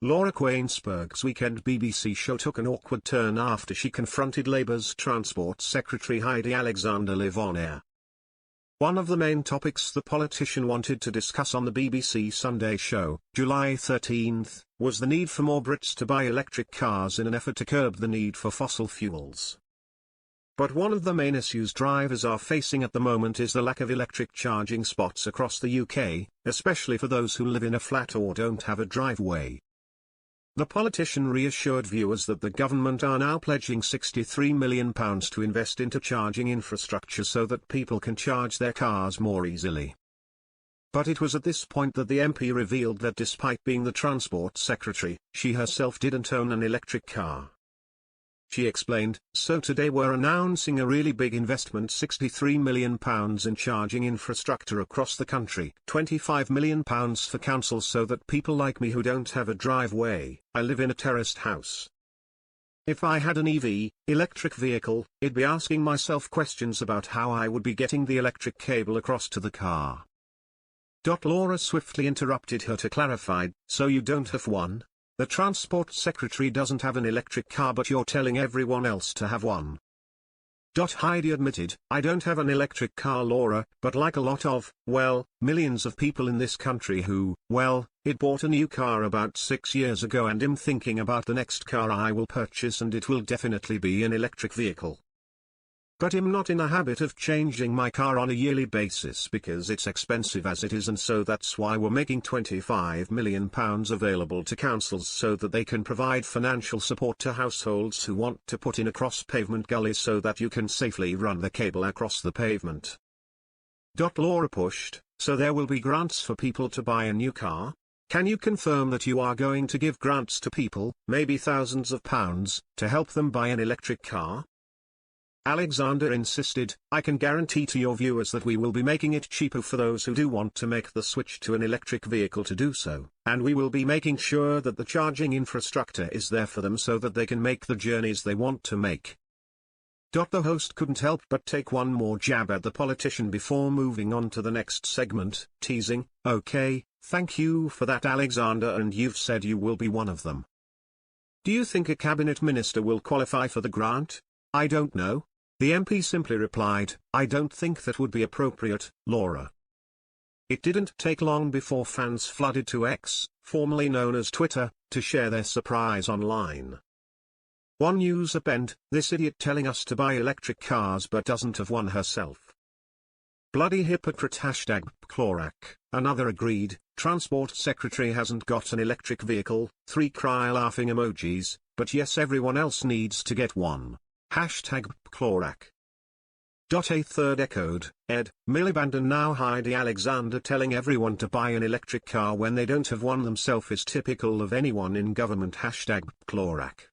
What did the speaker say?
Laura Kuenssberg's weekend BBC show took an awkward turn after she confronted Labour's Transport Secretary Heidi Alexander live on air. One of the main topics the politician wanted to discuss on the BBC Sunday show, July 13, was the need for more Brits to buy electric cars in an effort to curb the need for fossil fuels. But one of the main issues drivers are facing at the moment is the lack of electric charging spots across the UK, especially for those who live in a flat or don't have a driveway. The politician reassured viewers that the government are now pledging £63 million to invest into charging infrastructure so that people can charge their cars more easily. But it was at this point that the MP revealed that despite being the Transport Secretary, she herself didn't own an electric car. She explained, "So today we're announcing a really big investment, £63 million in charging infrastructure across the country, £25 million for councils so that people like me who don't have a driveway, I live in a terraced house. If I had an EV, electric vehicle, I'd be asking myself questions about how I would be getting the electric cable across to the car." Laura swiftly interrupted her to clarify, "So you don't have one? The Transport Secretary doesn't have an electric car but you're telling everyone else to have one." Heidi admitted, "I don't have an electric car, Laura, but like a lot of, well, millions of people in this country who, well, I'd bought a new car about 6 years ago and I'm thinking about the next car I will purchase and it will definitely be an electric vehicle. But I'm not in a habit of changing my car on a yearly basis because it's expensive as it is, and so that's why we're making £25 million available to councils so that they can provide financial support to households who want to put in a cross-pavement gully so that you can safely run the cable across the pavement." Laura pushed, "So there will be grants for people to buy a new car? Can you confirm that you are going to give grants to people, maybe thousands of pounds, to help them buy an electric car?" Alexander insisted, "I can guarantee to your viewers that we will be making it cheaper for those who do want to make the switch to an electric vehicle to do so, and we will be making sure that the charging infrastructure is there for them so that they can make the journeys they want to make." The host couldn't help but take one more jab at the politician before moving on to the next segment, teasing, "Okay, thank you for that, Alexander, and you've said you will be one of them. Do you think a cabinet minister will qualify for the grant? I don't know." The MP simply replied, "I don't think that would be appropriate, Laura." It didn't take long before fans flooded to X, formerly known as Twitter, to share their surprise online. One user penned, "This idiot telling us to buy electric cars but doesn't have one herself. Bloody hypocrite #Chlorak." Another agreed, "Transport Secretary hasn't got an electric vehicle," 3 cry laughing emojis, "but yes, everyone else needs to get one." #Chlorak. A third echoed, "Ed Miliband and now Heidi Alexander telling everyone to buy an electric car when they don't have one themselves is typical of anyone in government." #Chlorak.